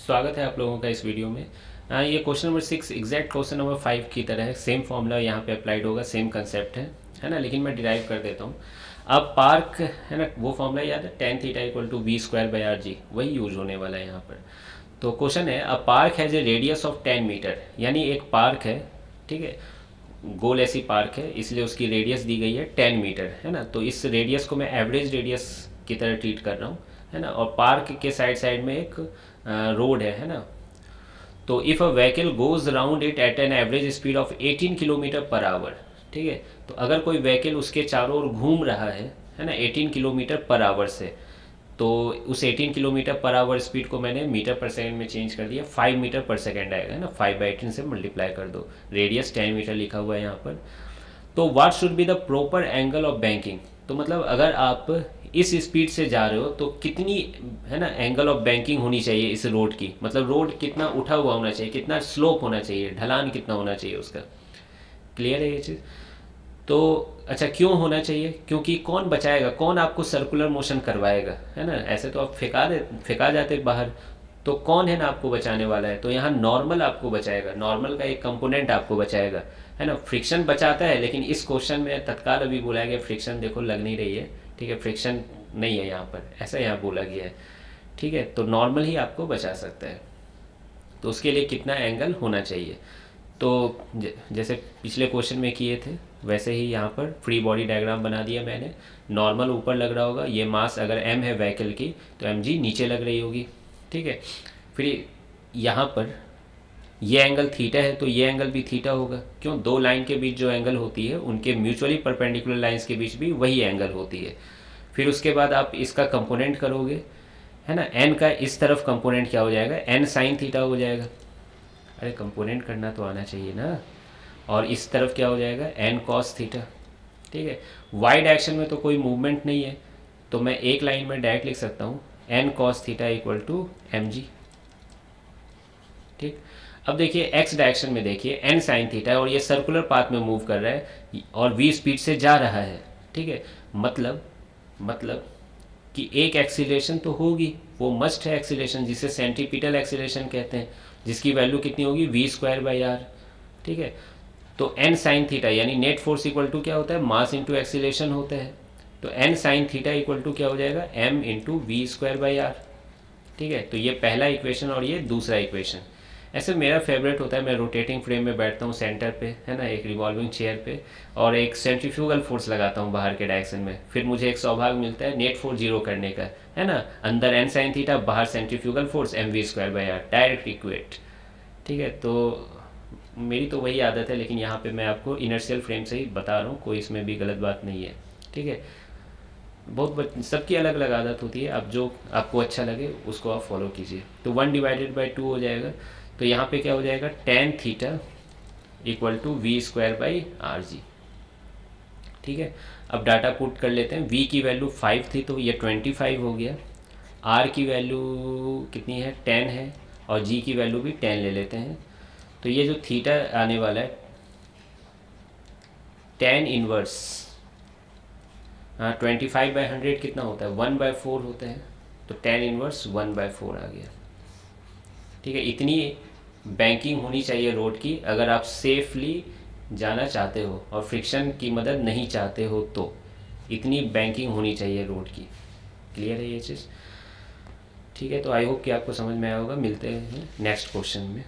स्वागत है आप लोगों का इस वीडियो में। ये question number 6 exact question number 5 की तरह है। सेम फॉर्मूला यहाँ पे अप्लाइड होगा, सेम कंसेप्ट है ना, लेकिन मैं डिराइव कर देता हूँ। अब पार्क है ना, वो फॉर्मूला याद है, tan theta equal to V square by R G, वही यूज होने वाला है यहाँ पर। तो क्वेश्चन है, a park has a radius of 10 metre, यानी एक पार्क है, ठीक है, गोल ऐसी पार्क है, इसलिए उसकी रेडियस दी गई है 10 मीटर, है ना। तो इस रेडियस को मैं एवरेज रेडियस की तरह ट्रीट कर रहा हूँ, है ना। और पार्क के साइड साइड में एक रोड है ना। तो if a vehicle goes around it at an average speed of 18 kilometre per hour, ठीक है। तो अगर कोई व्हीकल उसके चारों ओर घूम रहा है ना, 18 किलोमीटर पर आवर से, तो उस 18 किलोमीटर पर आवर स्पीड को मैंने मीटर पर सेकंड में चेंज कर दिया, 5 मीटर पर सेकंड आएगा, है ना। 5/18 से मल्टीप्लाई कर दो, रेडियस 10 मीटर लिखा हुआ है यहाँ पर। तो what should be the proper angle of banking, तो मतलब अगर आप इस स्पीड से जा रहे हो तो कितनी, है ना, एंगल ऑफ बैंकिंग होनी चाहिए इस रोड की, मतलब रोड कितना उठा हुआ होना चाहिए, कितना स्लोप होना चाहिए, ढलान कितना होना चाहिए उसका। क्लियर है ये चीज़। तो अच्छा, क्यों होना चाहिए? क्योंकि कौन बचाएगा, कौन आपको सर्कुलर मोशन करवाएगा, है ना। ऐसे तो आप फेंका जाते बाहर, तो कौन है ना आपको बचाने वाला है? तो यहाँ नॉर्मल आपको बचाएगा, नॉर्मल का एक कंपोनेंट आपको बचाएगा, है ना। फ्रिक्शन बचाता है, लेकिन इस क्वेश्चन में तत्काल अभी बोला गया फ्रिक्शन देखो लग नहीं रही है, ठीक है, फ्रिक्शन नहीं है यहाँ पर, ऐसा यहाँ बोला गया है, ठीक है। तो नॉर्मल ही आपको बचा सकता है। तो उसके लिए कितना एंगल होना चाहिए? तो जैसे पिछले क्वेश्चन में किए थे वैसे ही यहाँ पर फ्री बॉडी डायग्राम बना दिया मैंने। नॉर्मल ऊपर लग रहा होगा, ये मास अगर m है व्हीकल की तो mg नीचे लग रही होगी, ठीक है। फिर यहाँ पर ये एंगल थीटा है तो ये एंगल भी थीटा होगा, क्यों? दो लाइन के बीच जो एंगल होती है उनके म्यूचुअली परपेंडिकुलर लाइंस के बीच भी वही एंगल होती है। फिर उसके बाद आप इसका कंपोनेंट करोगे, है ना। n का इस तरफ कंपोनेंट क्या हो जाएगा? n साइन थीटा हो जाएगा। अरे कंपोनेंट करना तो आना चाहिए ना। और इस तरफ क्या हो जाएगा? n cos थीटा, ठीक है। वाई डायरेक्शन में तो कोई मूवमेंट नहीं है, तो मैं एक लाइन में डायरेक्ट लिख सकता हूँ n cos theta equal to mg, ठीक। अब देखिए एक्स डायरेक्शन में देखिए n साइन थीटा है और ये सर्कुलर पाथ में मूव कर रहा है और v स्पीड से जा रहा है, ठीक है। मतलब कि एक एक्सीलरेशन तो होगी, वो मस्ट है एक्सीलरेशन, जिसे सेंट्रीपिटल एक्सीलरेशन कहते हैं, जिसकी वैल्यू कितनी होगी? वी स्क्वायर बाई आर, ठीक है। तो n साइन थीटा यानी नेट फोर्स इक्वल टू क्या होता है? मास इंटू एक्सीलरेशन होता है। तो n sine theta equal to क्या हो जाएगा? m into V square by R, ठीक है। तो ये पहला इक्वेशन और ये दूसरा इक्वेशन। ऐसे मेरा फेवरेट होता है, मैं रोटेटिंग फ्रेम में बैठता हूँ सेंटर पे, है ना, एक रिवॉल्विंग चेयर पे, और एक सेंट्रीफ्यूगल फोर्स लगाता हूँ बाहर के डायरेक्शन में। फिर मुझे एक सौभाग्य मिलता है नेट फोर्स जीरो करने का, है ना। अंदर n साइन थीटा, बाहर centrifugal force m V square by R, direct equate, ठीक है। तो मेरी तो वही आदत है, लेकिन यहाँ पे मैं आपको इनर्शियल फ्रेम से ही बता रहा हूँ, कोई इसमें भी गलत बात नहीं है, ठीक है। सबकी अलग अलग आदत होती है, अब जो आपको अच्छा लगे उसको आप फॉलो कीजिए। तो 1/2 हो जाएगा, तो यहाँ पे क्या हो जाएगा? tan theta equal to V square by R G, ठीक है। अब डाटा पुट कर लेते हैं। v की वैल्यू 5 थी तो ये 25 हो गया, r की वैल्यू कितनी है? 10 है, और g की वैल्यू भी 10 ले लेते हैं। तो ये जो थीटा आने वाला है tan इनवर्स, हाँ, 25/100 कितना होता है? 1/4 होता है, तो tan इनवर्स 1/4 आ गया, ठीक है। इतनी बैंकिंग होनी चाहिए रोड की, अगर आप सेफली जाना चाहते हो और फ्रिक्शन की मदद नहीं चाहते हो तो इतनी बैंकिंग होनी चाहिए रोड की। क्लियर है ये चीज़? ठीक है, तो आई होप कि आपको समझ में आया होगा। मिलते हैं नेक्स्ट क्वेश्चन में।